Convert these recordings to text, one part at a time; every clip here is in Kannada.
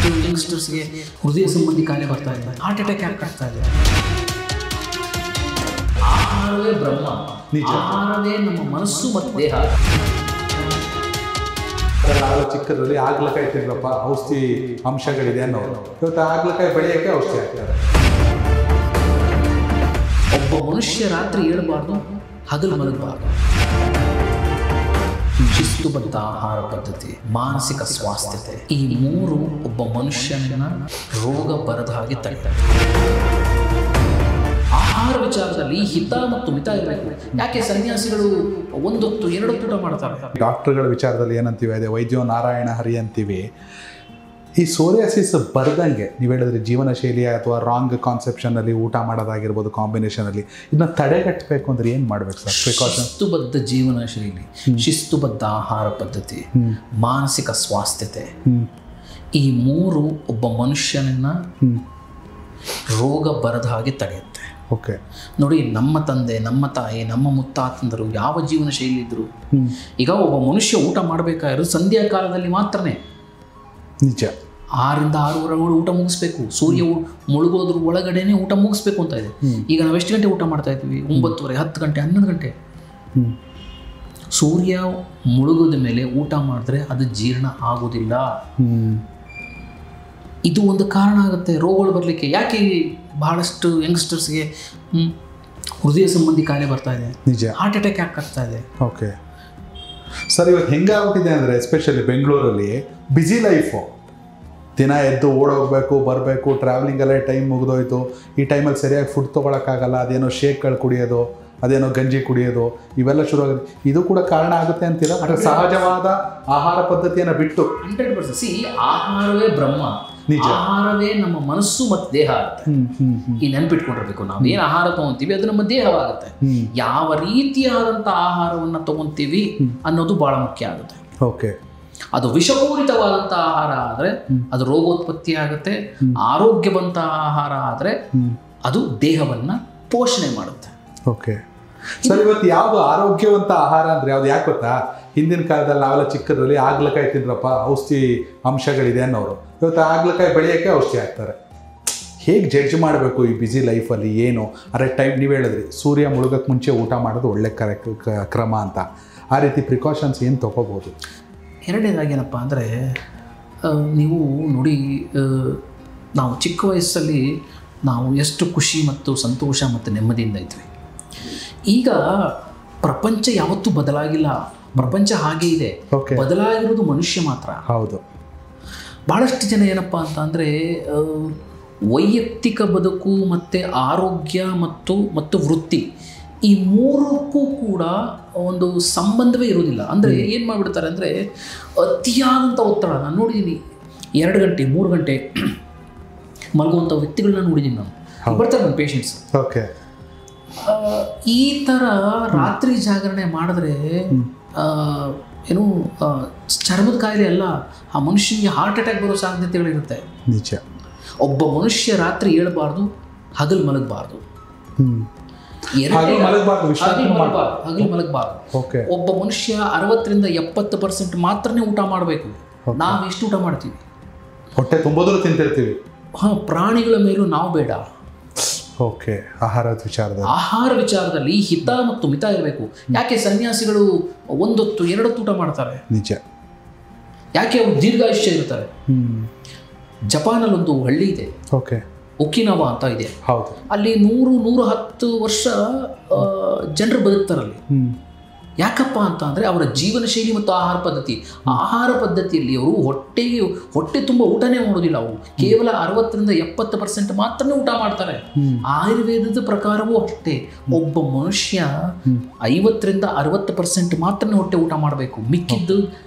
ಭಾಳಷ್ಟು ಯಂಗ್ಸ್ಟರ್ಸ್ಗೆ ಹೃದಯ ಸಂಬಂಧಿ ಕಾಯಿಲೆ ಬರ್ತಾ ಇದೆ, ಹಾರ್ಟ್ ಅಟ್ಯಾಕ್ ಯಾಕೆ ಆಗ್ತಾ ಇದೆ? ಆಹಾರವೇ ಬ್ರಹ್ಮ, ಆಹಾರವೇ ನಮ್ಮ ಮನಸ್ಸು ಮತ್ತು ದೇಹ. ಚಿಕ್ಕದಲ್ಲಿ ಆಗ್ಲಕಾಯಿ ತಿನ್ನಪ್ಪ, ಔಷಧಿ ಅಂಶಗಳಿದೆ ಅನ್ನೋರು ಇವತ್ತು ಆಗ್ಲಕಾಯಿ ಬೆಳೆಯೋಕ್ಕೆ ಔಷಧಿ ಹಾಕ್ತಾರೆ. ಒಬ್ಬ ಮನುಷ್ಯ ರಾತ್ರಿ ಏಳಬಾರ್ದು, ಹಗಲು ಮಲಗಬಾರ್ದು. ಶಿಸ್ತುಬದ್ಧ ಆಹಾರ ಪದ್ಧತಿ, ಮಾನಸಿಕ ಸ್ವಾಸ್ಥ್ಯತೆ, ಈ ಮೂರು ಒಬ್ಬ ಮನುಷ್ಯನ ರೋಗ ಬರದ ಹಾಗೆ ತಡೆ. ಆಹಾರ ವಿಚಾರದಲ್ಲಿ ಹಿತ ಮತ್ತು ಮಿತ ಇರಬೇಕು. ಯಾಕೆ ಸನ್ಯಾಸಿಗಳು ಒಂದೊತ್ತು ಎರಡೊತ್ತು ಊಟ ಮಾಡ್ತಾರೆ? ಡಾಕ್ಟರ್ಗಳ ವಿಚಾರದಲ್ಲಿ ಏನಂತೀವಿ, ಅದೇ ವೈದ್ಯೋ ನಾರಾಯಣ ಹರಿ ಅಂತೀವಿ. ಈ ಸೋರಿಯಾಸಿಸ್ ಬರ್ದಂಗೆ ನೀವು ಹೇಳಿದ್ರೆ ಜೀವನ ಶೈಲಿ ಅಥವಾ ರಾಂಗ್ ಕಾನ್ಸೆಪ್ಷನಲ್ಲಿ ಊಟ ಮಾಡೋದಾಗಿರ್ಬೋದು, ಕಾಂಬಿನೇಷನಲ್ಲಿ ಇದನ್ನ ತಡೆಗಟ್ಟಬೇಕು ಅಂದ್ರೆ ಏನು ಮಾಡ್ಬೇಕು ಸರ್? ಪ್ರಿಕಾಷನ್. ಶಿಸ್ತುಬದ್ಧ ಜೀವನ ಶೈಲಿ, ಶಿಸ್ತುಬದ್ಧ ಆಹಾರ ಪದ್ಧತಿ, ಮಾನಸಿಕ ಸ್ವಾಸ್ಥ್ಯತೆ, ಈ ಮೂರು ಒಬ್ಬ ಮನುಷ್ಯನನ್ನ ರೋಗ ಬರದ ಹಾಗೆ ತಡೆಯುತ್ತೆ. ಓಕೆ, ನೋಡಿ, ನಮ್ಮ ತಂದೆ, ನಮ್ಮ ತಾಯಿ, ನಮ್ಮ ಮುತ್ತಾತಂದರು ಯಾವ ಜೀವನ ಶೈಲಿ ಇದ್ರು. ಈಗ ಒಬ್ಬ ಮನುಷ್ಯ ಊಟ ಮಾಡಬೇಕಾಗಿರೋದು ಸಂಧ್ಯಾ ಕಾಲದಲ್ಲಿ ಮಾತ್ರನೇ. ನಿಜ. 6ರಿಂದ 6:30 ಊಟ ಮುಗಿಸ್ಬೇಕು. ಸೂರ್ಯ ಮುಳುಗೋದ್ರ ಒಳಗಡೆನೆ ಊಟ ಮುಗಿಸ್ಬೇಕು ಅಂತ ಇದೆ. ಈಗ ನಾವು ಎಷ್ಟು ಗಂಟೆ ಊಟ ಮಾಡ್ತಾ ಇದ್ದೀವಿ? 9:30, 10 ಗಂಟೆ, 11 ಗಂಟೆ. ಸೂರ್ಯ ಮುಳುಗೋದ ಮೇಲೆ ಊಟ ಮಾಡಿದ್ರೆ ಅದು ಜೀರ್ಣ ಆಗೋದಿಲ್ಲ. ಇದು ಒಂದು ಕಾರಣ ಆಗುತ್ತೆ ರೋಗಗಳು ಬರಲಿಕ್ಕೆ. ಯಾಕೆ ಬಹಳಷ್ಟು ಯಂಗ್ಸ್ಟರ್ಸ್ಗೆ ಹೃದಯ ಸಂಬಂಧಿ ಕಾಯಿಲೆ ಬರ್ತಾ ಇದೆ, ನಿಜ, ಹಾರ್ಟ್ ಅಟ್ಯಾಕ್ ಯಾಕೆ ಆಗ್ತಾ ಇದೆ? ಓಕೆ ಸರ್, ಇವತ್ತು ಹೆಂಗಾಗ್ಬಿಟ್ಟಿದೆ ಅಂದರೆ ಎಸ್ಪೆಷಲಿ ಬೆಂಗಳೂರಲ್ಲಿ ಬ್ಯುಸಿ ಲೈಫು. ದಿನ ಎದ್ದು ಓಡೋಗ್ಬೇಕು, ಬರಬೇಕು, ಟ್ರಾವೆಲಿಂಗಲ್ಲೇ ಟೈಮ್ ಮುಗಿದೋಯ್ತು. ಈ ಟೈಮಲ್ಲಿ ಸರಿಯಾಗಿ ಫುಡ್ ತೊಗೊಳಕ್ಕಾಗಲ್ಲ. ಅದೇನೋ ಶೇಕ್ಗಳು ಕುಡಿಯೋದು, ಅದೇನೋ ಗಂಜಿ ಕುಡಿಯೋದು, ಇವೆಲ್ಲ ಶುರುವಾಗುತ್ತೆ. ಇದು ಕೂಡ ಕಾರಣ ಆಗುತ್ತೆ ಅಂತೀರಾ? ಅಂದರೆ ಸಹಜವಾದ ಆಹಾರ ಪದ್ಧತಿಯನ್ನು ಬಿಟ್ಟು 100%. ಆಹಾರವೇ ಬ್ರಹ್ಮ, ಆಹಾರವೇ ನಮ್ಮ ಮನಸ್ಸು ಮತ್ತು ದೇಹ ಆಗುತ್ತೆ. ಈ ನೆನ್ಪಿಟ್ಕೊಂಡಿರ್ಬೇಕು. ನಾವೇನು ಆಹಾರ ತಗೊಂತೀವಿ ಅದು ನಮ್ಮ ದೇಹವಾಗುತ್ತೆ. ಯಾವ ರೀತಿಯಾದಂಥ ಆಹಾರವನ್ನು ತಗೊಂತೀವಿ ಅನ್ನೋದು ಬಹಳ ಮುಖ್ಯ ಆಗುತ್ತೆ. ಓಕೆ, ಅದು ವಿಷಪೂರಿತವಾದಂಥ ಆಹಾರ ಆದರೆ ಅದು ರೋಗೋತ್ಪತ್ತಿ ಆಗುತ್ತೆ. ಆರೋಗ್ಯವಂತ ಆಹಾರ ಆದರೆ ಅದು ದೇಹವನ್ನು ಪೋಷಣೆ ಮಾಡುತ್ತೆ. ಓಕೆ ಸರ್, ಇವತ್ತು ಯಾವುದು ಆರೋಗ್ಯವಂತ ಆಹಾರ ಅಂದರೆ ಯಾವುದು? ಯಾಕೆ ಗೊತ್ತಾ, ಹಿಂದಿನ ಕಾಲದಲ್ಲಿ ನಾವೆಲ್ಲ ಚಿಕ್ಕದ್ರಲ್ಲಿ ಆಗ್ಲಕಾಯಿ ತಿನ್ನಪ್ಪ, ಔಷಧಿ ಅಂಶಗಳಿದೆ ಅನ್ನೋರು ಇವತ್ತು ಆಗ್ಲಕಾಯಿ ಬೆಳೆಯೋಕ್ಕೆ ಔಷಧಿ ಹಾಕ್ತಾರೆ. ಹೇಗೆ ಜಡ್ಜ್ ಮಾಡಬೇಕು ಈ ಬ್ಯುಸಿ ಲೈಫಲ್ಲಿ? ಏನು ಅರೆ ಟೈಮ್ ನೀವು ಹೇಳಿದ್ರಿ ಸೂರ್ಯ ಮುಳುಗಕ್ಕೆ ಮುಂಚೆ ಊಟ ಮಾಡೋದು ಒಳ್ಳೆ ಕ್ರಮ ಅಂತ. ಆ ರೀತಿ ಪ್ರಿಕಾಷನ್ಸ್ ಏನು ತೊಗೋಬೋದು? ಎರಡನೇದಾಗಿ ಏನಪ್ಪ ಅಂದರೆ, ನೀವು ನೋಡಿ, ನಾವು ಚಿಕ್ಕ ವಯಸ್ಸಲ್ಲಿ ನಾವು ಎಷ್ಟು ಖುಷಿ ಮತ್ತು ಸಂತೋಷ ಮತ್ತು ನೆಮ್ಮದಿಯಿಂದ ಇದ್ವಿ. ಈಗ ಪ್ರಪಂಚ ಯಾವತ್ತೂ ಬದಲಾಗಿಲ್ಲ. ಪ್ರಪಂಚ ಹಾಗೆ ಇದೆ, ಬದಲಾಗಿರೋದು ಮನುಷ್ಯ ಮಾತ್ರ. ಹೌದು. ಭಾಳಷ್ಟು ಜನ ಏನಪ್ಪ ಅಂತ ಅಂದರೆ, ವೈಯಕ್ತಿಕ ಬದುಕು ಮತ್ತು ಆರೋಗ್ಯ ಮತ್ತು ವೃತ್ತಿ, ಈ ಮೂರಕ್ಕೂ ಕೂಡ ಒಂದು ಸಂಬಂಧವೇ ಇರೋದಿಲ್ಲ. ಅಂದರೆ ಏನು ಮಾಡಿಬಿಡ್ತಾರೆ ಅಂದರೆ, ಅತಿಯಾದಂಥ ಒತ್ತಡ. ನಾನು ನೋಡಿದ್ದೀನಿ 2 ಗಂಟೆ 3 ಗಂಟೆ ಮಲಗುವಂಥ ವ್ಯಕ್ತಿಗಳನ್ನ ನೋಡಿದ್ದೀನಿ ನಾನು. ಬರ್ತಾರೆ ನನ್ನ ಪೇಷಂಟ್ಸ್. ಓಕೆ, ಈ ಥರ ರಾತ್ರಿ ಜಾಗರಣೆ ಮಾಡಿದ್ರೆ ಏನು ಚರ್ಮದ ಕಾಯಿಲೆ ಅಲ್ಲ, ಆ ಮನುಷ್ಯನಿಗೆ ಹಾರ್ಟ್ ಅಟ್ಯಾಕ್ ಬರೋ ಸಾಧ್ಯತೆಗಳಿರುತ್ತೆ. ನಿಜ. ಒಬ್ಬ ಮನುಷ್ಯ ರಾತ್ರಿ ಏಳಬಾರ್ದು, ಹಗಲು ಮಲಗಬಾರ್ದು. ಹಗಲು ಮಲಗಬಾರ್ದು. ಒಬ್ಬ ಮನುಷ್ಯ 60ರಿಂದ 70% ಮಾತ್ರನೇ ಊಟ ಮಾಡಬೇಕು. ನಾವು ಎಷ್ಟು ಊಟ ಮಾಡ್ತೀವಿ? ಹೊಟ್ಟೆ ತುಂಬೋದ್ರೂ ತಿಂತಿರ್ತೀವಿ. ಪ್ರಾಣಿಗಳ ಮೇಲೂ ನಾವು ಬೇಡ. ಓಕೆ, ಆಹಾರ ವಿಚಾರದಲ್ಲಿ ಹಿತ ಮತ್ತು ಮಿತ ಇರಬೇಕು. ಯಾಕೆ ಸನ್ಯಾಸಿಗಳು ಒಂದೊತ್ತು ಎರಡೊತ್ತು ಊಟ ಮಾಡ್ತಾರೆ? ನಿಜ. ಯಾಕೆ ಅವರು ದೀರ್ಘಾಯುಷ್ಯ ಇರ್ತಾರೆ? ಜಪಾನಲ್ಲಿ ಒಂದು ಹಳ್ಳಿ ಇದೆ, ಓಕೆ, ಒಕಿನಾವಾ ಅಂತ ಇದೆ. ಹೌದು. ಅಲ್ಲಿ 100-110 ವರ್ಷ ಜನರು ಬದುಕ್ತಾರಲ್ಲಿ. ಯಾಕಪ್ಪ ಅಂತ ಅಂದರೆ ಅವರ ಜೀವನ ಶೈಲಿ ಮತ್ತು ಆಹಾರ ಪದ್ಧತಿಯಲ್ಲಿ ಅವರು ಹೊಟ್ಟೆ ತುಂಬ ಊಟನೇ ಮಾಡೋದಿಲ್ಲ. ಅವರು ಕೇವಲ 60ರಿಂದ 70% ಮಾತ್ರನೇ ಊಟ ಮಾಡ್ತಾರೆ. ಆಯುರ್ವೇದದ ಪ್ರಕಾರವೂ ಅಷ್ಟೇ. ಒಬ್ಬ ಮನುಷ್ಯ 50ರಿಂದ 60% ಮಾತ್ರನೇ ಹೊಟ್ಟೆ ಊಟ ಮಾಡಬೇಕು. ಮಿಕ್ಕಿದ್ದು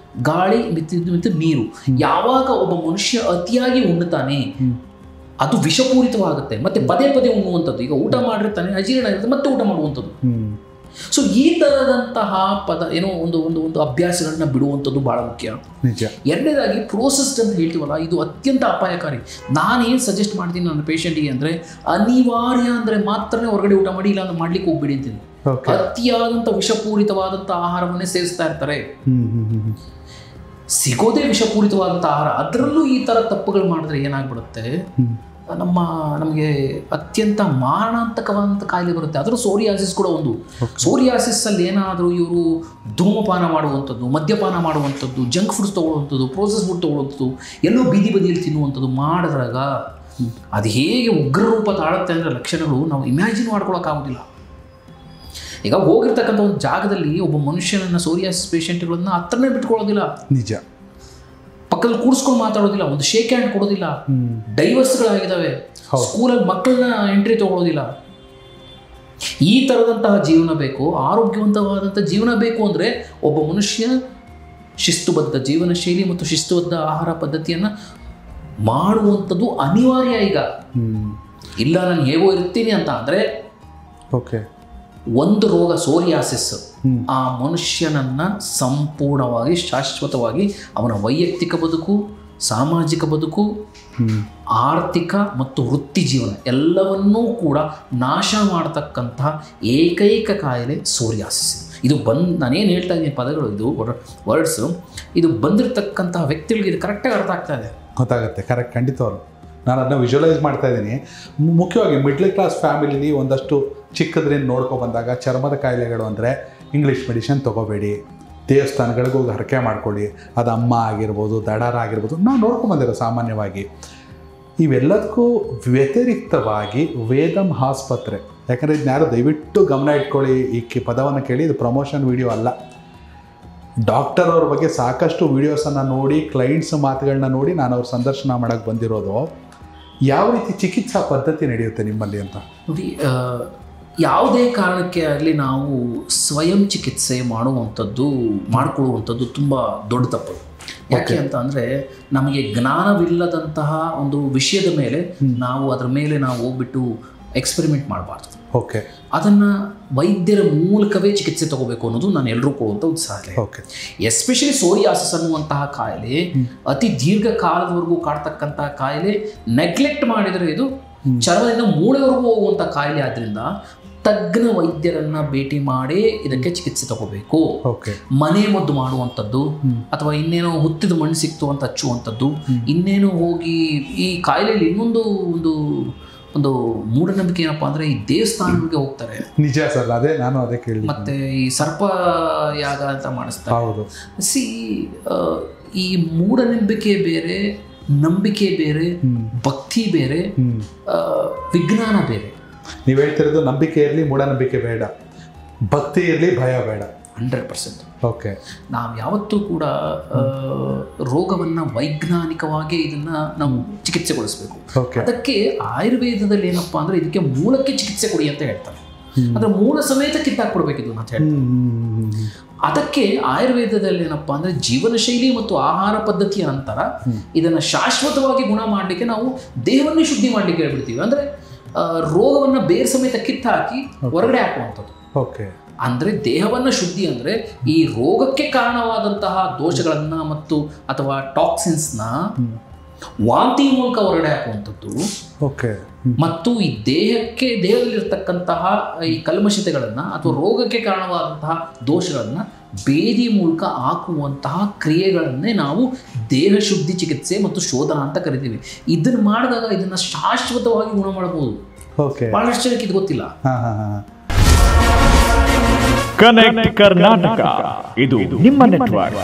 ಗಾಳಿ, ಮಿಕ್ಕಿದ್ದು ನೀರು. ಯಾವಾಗ ಒಬ್ಬ ಮನುಷ್ಯ ಅತಿಯಾಗಿ ಉಣ್ಣುತ್ತಾನೆ ಅದು ವಿಷಪೂರಿತವಾಗುತ್ತೆ. ಮತ್ತೆ ಪದೇ ಪದೇ ಉಣ್ಣುವಂಥದ್ದು. ಈಗ ಊಟ ಮಾಡಿರ್ತಾನೆ, ಅಜೀರ್ಣ ಇರುತ್ತೆ, ಮತ್ತೆ ಊಟ ಮಾಡುವಂಥದ್ದು. ಸೊ ಈ ಥರದಂತಹ ಒಂದು ಅಭ್ಯಾಸಗಳನ್ನ ಬಿಡುವಂಥದ್ದು ಭಾಳ ಮುಖ್ಯ. ಎರಡನೇದಾಗಿ ಪ್ರೋಸೆಸ್ಡ್ ಅಂತ ಹೇಳ್ತೀವಲ್ಲ, ಇದು ಅತ್ಯಂತ ಅಪಾಯಕಾರಿ. ನಾನೇನು ಸಜೆಸ್ಟ್ ಮಾಡ್ತೀನಿ ನನ್ನ ಪೇಷಂಟಿಗೆ ಅಂದರೆ, ಅನಿವಾರ್ಯ ಅಂದರೆ ಮಾತ್ರನೇ ಹೊರಗಡೆ ಊಟ ಮಾಡಿ, ಇಲ್ಲ ಅಂದ್ರೆ ಮಾಡ್ಲಿಕ್ಕೆ ಹೋಗ್ಬೇಡಿ ಅಂತೀನಿ. ಅತಿಯಾದಂಥ ವಿಷಪೂರಿತವಾದಂಥ ಆಹಾರವನ್ನೇ ಸೇವಿಸ್ತಾ ಇರ್ತಾರೆ. ಸಿಗೋದೇ ವಿಷಪೂರಿತವಾದಂಥ ಆಹಾರ, ಅದರಲ್ಲೂ ಈ ಥರ ತಪ್ಪುಗಳು ಮಾಡಿದ್ರೆ ಏನಾಗ್ಬಿಡುತ್ತೆ, ನಮಗೆ ಅತ್ಯಂತ ಮಾರಣಾಂತಕವಾದಂಥ ಕಾಯಿಲೆ ಬರುತ್ತೆ. ಅದರ ಸೋರಿಯಾಸಿಸ್ ಕೂಡ ಒಂದು. ಸೋರಿಯಾಸಿಸ್ಸಲ್ಲಿ ಏನಾದರೂ ಇವರು ಧೂಮಪಾನ ಮಾಡುವಂಥದ್ದು, ಮದ್ಯಪಾನ ಮಾಡುವಂಥದ್ದು, ಜಂಕ್ ಫುಡ್ಸ್ ತೊಗೊಳ್ಳುವಂಥದ್ದು, ಪ್ರೋಸೆಸ್ ಫುಡ್ ತೊಗೊಳ್ಳುವಂಥದ್ದು, ಎಲ್ಲೋ ಬೀದಿ ಬದಿಯಲ್ಲಿ ತಿನ್ನುವಂಥದ್ದು ಮಾಡಿದಾಗ ಅದು ಹೇಗೆ ಉಗ್ರ ರೂಪ ತಾಳುತ್ತೆ ಅಂದರೆ ಲಕ್ಷಣಗಳು ನಾವು ಇಮ್ಯಾಜಿನ್ ಮಾಡ್ಕೊಳಕ್ಕಾಗೋದಿಲ್ಲ. ಈಗ ಹೋಗಿರ್ತಕ್ಕಂಥ ಒಂದು ಜಾಗದಲ್ಲಿ ಒಬ್ಬ ಮನುಷ್ಯನನ್ನು ಸೋರಿಯಾಸಿಸ್ ಪೇಷಂಟ್ಗಳನ್ನ ಹತ್ರನೇ ಬಿಟ್ಕೊಳ್ಳೋದಿಲ್ಲ, ನಿಜ. ಪಕ್ಕದಲ್ಲಿ ಕೂಡಿಸ್ಕೊಂಡು ಮಾತಾಡೋದಿಲ್ಲ, ಒಂದು ಶೇಕ್ ಹ್ಯಾಂಡ್ ಕೊಡೋದಿಲ್ಲ, ಡೈವರ್ಸ್ಗಳಾಗಿದ್ದಾವೆ, ಸ್ಕೂಲಲ್ಲಿ ಮಕ್ಕಳನ್ನ ಎಂಟ್ರಿ ತಗೊಳ್ಳೋದಿಲ್ಲ. ಈ ಥರದಂತಹ ಜೀವನ ಬೇಕು, ಆರೋಗ್ಯವಂತವಾದಂಥ ಜೀವನ ಬೇಕು ಅಂದರೆ ಒಬ್ಬ ಮನುಷ್ಯ ಶಿಸ್ತುಬದ್ಧ ಜೀವನ ಶೈಲಿ ಮತ್ತು ಶಿಸ್ತುಬದ್ಧ ಆಹಾರ ಪದ್ಧತಿಯನ್ನು ಮಾಡುವಂಥದ್ದು ಅನಿವಾರ್ಯ. ಈಗ ಇಲ್ಲ ನಾನು ಹೇಗೋ ಇರ್ತೀನಿ ಅಂತ ಅಂದರೆ ಓಕೆ, ಒಂದು ರೋಗ ಸೋರಿಯಾಸಿಸ್ ಆ ಮನುಷ್ಯನನ್ನ ಸಂಪೂರ್ಣವಾಗಿ ಶಾಶ್ವತವಾಗಿ ಅವನ ವೈಯಕ್ತಿಕ ಬದುಕು, ಸಾಮಾಜಿಕ ಬದುಕು, ಆರ್ಥಿಕ ಮತ್ತು ವೃತ್ತಿ ಜೀವನ ಎಲ್ಲವನ್ನೂ ಕೂಡ ನಾಶ ಮಾಡತಕ್ಕಂತಹ ಏಕೈಕ ಕಾಯಿಲೆ ಸೋರಿಯಾಸಿಸ್. ಇದು ನಾನೇನು ಹೇಳ್ತಾ ಇದ್ದೀನಿ ಪದಗಳು, ಇದು ವರ್ಡ್ಸು, ಇದು ಬಂದಿರತಕ್ಕಂತಹ ವ್ಯಕ್ತಿಗಳಿಗೆ ಇದು ಕರೆಕ್ಟಾಗಿ ಅರ್ಥ ಆಗ್ತಾ ಇದೆ, ಗೊತ್ತಾಗುತ್ತೆ. ಕರೆಕ್ಟ್, ಖಂಡಿತವರು ನಾನು ಅದನ್ನ ವಿಜುವಲೈಸ್ ಮಾಡ್ತಾ ಇದ್ದೀನಿ. ಮುಖ್ಯವಾಗಿ ಮಿಡ್ಲ್ ಕ್ಲಾಸ್ ಫ್ಯಾಮಿಲಿಲಿ ಒಂದಷ್ಟು ಚಿಕ್ಕದ್ರಿಂದ ನೋಡ್ಕೊಬಂದಾಗ ಚರ್ಮದ ಕಾಯಿಲೆಗಳು ಅಂದರೆ ಇಂಗ್ಲೀಷ್ ಮೆಡಿಷನ್ ತೊಗೋಬೇಡಿ, ದೇವಸ್ಥಾನಗಳಿಗೆ ಹೋಗಿ ಹರಕೆ ಮಾಡ್ಕೊಳ್ಳಿ, ಅದು ಅಮ್ಮ ಆಗಿರ್ಬೋದು, ದಡಾರ ಆಗಿರ್ಬೋದು, ನಾವು ನೋಡ್ಕೊಂಬಂದಿರೋ ಸಾಮಾನ್ಯವಾಗಿ. ಇವೆಲ್ಲದಕ್ಕೂ ವ್ಯತಿರಿಕ್ತವಾಗಿ ವೇದಂ ಆಸ್ಪತ್ರೆ, ಯಾಕಂದರೆ ಇದನ್ನ ಯಾರು ದಯವಿಟ್ಟು ಗಮನ ಇಟ್ಕೊಳ್ಳಿ, ಈ ಪದವನ್ನು ಕೇಳಿ, ಇದು ಪ್ರಮೋಷನ್ ವಿಡಿಯೋ ಅಲ್ಲ. ಡಾಕ್ಟರ್ ಅವ್ರ ಬಗ್ಗೆ ಸಾಕಷ್ಟು ವೀಡಿಯೋಸನ್ನು ನೋಡಿ, ಕ್ಲೈಂಟ್ಸ್ ಮಾತುಗಳನ್ನ ನೋಡಿ ನಾನು ಅವ್ರ ಸಂದರ್ಶನ ಮಾಡೋಕ್ಕೆ ಬಂದಿರೋದು. ಯಾವ ರೀತಿ ಚಿಕಿತ್ಸಾ ಪದ್ಧತಿ ನಡೆಯುತ್ತೆ ನಿಮ್ಮಲ್ಲಿ ಅಂತ ನೋಡಿ. ಯಾವುದೇ ಕಾರಣಕ್ಕೆ ಆಗಲಿ ನಾವು ಸ್ವಯಂ ಚಿಕಿತ್ಸೆ ಮಾಡಿಕೊಳ್ಳುವಂಥದ್ದು ತುಂಬ ದೊಡ್ಡ ತಪ್ಪು. ಯಾಕೆ ಅಂತ ಅಂದರೆ ನಮಗೆ ಜ್ಞಾನವಿಲ್ಲದಂತಹ ಒಂದು ವಿಷಯದ ಮೇಲೆ ನಾವು ಅದರ ಮೇಲೆ ನಾವು ಹೋಗ್ಬಿಟ್ಟು ಎಕ್ಸ್ಪೆರಿಮೆಂಟ್ ಮಾಡಬಾರ್ದು. ಓಕೆ, ಅದನ್ನು ವೈದ್ಯರ ಮೂಲಕವೇ ಚಿಕಿತ್ಸೆ ತಗೋಬೇಕು ಅನ್ನೋದು ನಾನು ಎಲ್ಲರೂ ಕೊಡುವಂಥ ಉತ್ಸಾಹ. ಓಕೆ, ಎಸ್ಪೆಷಲಿ ಸೋರಿಯಾಸಿಸ್ ಅನ್ನುವಂತಹ ಕಾಯಿಲೆ ಅತಿ ದೀರ್ಘಕಾಲದವರೆಗೂ ಕಾಡ್ತಕ್ಕಂತಹ ಕಾಯಿಲೆ. ನೆಗ್ಲೆಕ್ಟ್ ಮಾಡಿದರೆ ಇದು ಚರ್ಮದಿಂದ ಮೂಳೆವರೆಗೂ ಹೋಗುವಂಥ ಕಾಯಿಲೆ. ಆದ್ದರಿಂದ ತಜ್ಞ ವೈದ್ಯರನ್ನ ಭೇಟಿ ಮಾಡಿ ಇದಕ್ಕೆ ಚಿಕಿತ್ಸೆ ತಗೋಬೇಕು. ಮನೆ ಮದ್ದು ಮಾಡುವಂಥದ್ದು ಅಥವಾ ಇನ್ನೇನೋ ಹುತ್ತಿದ ಮಣ್ಣು ಸಿಕ್ತು ಅಂತ ಹಚ್ಚುವಂಥದ್ದು, ಇನ್ನೇನು ಹೋಗಿ ಈ ಕಾಯಿಲೆಯಲ್ಲಿ ಇನ್ನೊಂದು ಒಂದು ಮೂಢನಂಬಿಕೆ ಏನಪ್ಪಾ ಅಂದ್ರೆ ಈ ದೇವಸ್ಥಾನಗಳಿಗೆ ಹೋಗ್ತಾರೆ. ನಿಜ ಸರ್, ಅದೇ ಕೇಳಿ. ಮತ್ತೆ ಈ ಸರ್ಪ ಯಾಗ ಅಂತ ಮಾಡಿಸ್ತಾರೆ. ಹೌದು. ಈ ಮೂಢನಂಬಿಕೆ ಬೇರೆ, ನಂಬಿಕೆ ಬೇರೆ, ಭಕ್ತಿ ಬೇರೆ, ವಿಜ್ಞಾನ ಬೇರೆ. ನೀವು ಹೇಳ್ತಿರೋದು ನಂಬಿಕೆ ಇರಲಿ, ಮೂಢನಂಬಿಕೆ ಬೇಡ, ಭಕ್ತಿ ಇರಲಿ, ಭಯ ಬೇಡ. 100%. ಓಕೆ, ನಾವು ಯಾವತ್ತೂ ಕೂಡ ರೋಗವನ್ನು ವೈಜ್ಞಾನಿಕವಾಗಿ ಇದನ್ನ ನಾವು ಚಿಕಿತ್ಸೆಗೊಳಿಸಬೇಕು. ಅದಕ್ಕೆ ಆಯುರ್ವೇದದಲ್ಲಿ ಏನಪ್ಪಾ ಅಂದ್ರೆ ಇದಕ್ಕೆ ಮೂಲಕ್ಕೆ ಚಿಕಿತ್ಸೆ ಕೊಡಿ ಅಂತ ಹೇಳ್ತಾರೆ. ಅಂದ್ರೆ ಮೂಲ ಸಮೇತ ಕಿತ್ತಾಕ್ಬಿಡ್ಬೇಕು ಇದು ಅಂತ ಹೇಳ್ತಾರೆ. ಅದಕ್ಕೆ ಆಯುರ್ವೇದದಲ್ಲಿ ಏನಪ್ಪಾ ಅಂದ್ರೆ ಜೀವನ ಶೈಲಿ ಮತ್ತು ಆಹಾರ ಪದ್ಧತಿಯ ನಂತರ ಇದನ್ನ ಶಾಶ್ವತವಾಗಿ ಗುಣ ಮಾಡಲಿಕ್ಕೆ ನಾವು ದೇಹವನ್ನೇ ಶುದ್ಧಿ ಮಾಡ್ಲಿಕ್ಕೆ ಹೇಳ್ಬಿಡ್ತೀವಿ. ಅಂದ್ರೆ ರೋಗವನ್ನ ಬೇರೆ ಸಮೇತ ಕಿತ್ತಾಕಿ ಹೊರಗಡೆ ಹಾಕುವಂಥದ್ದು. ಓಕೆ, ಅಂದ್ರೆ ದೇಹವನ್ನ ಶುದ್ಧಿ ಅಂದ್ರೆ ಈ ರೋಗಕ್ಕೆ ಕಾರಣವಾದಂತಹ ದೋಷಗಳನ್ನ ಮತ್ತು ಅಥವಾ ಟಾಕ್ಸಿನ್ಸ್ನ ವಾಂತಿ ಮೂಲಕ ಹೊರಗಡೆ ಹಾಕುವಂಥದ್ದು. ಓಕೆ, ಮತ್ತು ಈ ದೇಹದಲ್ಲಿರ್ತಕ್ಕಂತಹ ಈ ಕಲ್ಮಶತೆಗಳನ್ನ ಅಥವಾ ರೋಗಕ್ಕೆ ಕಾರಣವಾದಂತಹ ದೋಷಗಳನ್ನ ಬೇದಿ ಮೂಲಕ ಹಾಕುವಂತಹ ಕ್ರಿಯೆಗಳನ್ನೇ ನಾವು ದೇಹ ಶುದ್ಧಿ ಚಿಕಿತ್ಸೆ ಮತ್ತು ಶೋಧನ ಅಂತ ಕರಿತೀವಿ. ಇದನ್ನ ಮಾಡಿದಾಗ ಇದನ್ನ ಶಾಶ್ವತವಾಗಿ ಗುಣ ಮಾಡಬಹುದು. ಬಹಳಷ್ಟು ಜನಕ್ಕೆ ಇದು ಗೊತ್ತಿಲ್ಲ. ಕನೆಕ್ಟ್ ಕರ್ನಾಟಕ, ಇದು ನಿಮ್ಮ ನೆಟ್ವರ್ಕ್.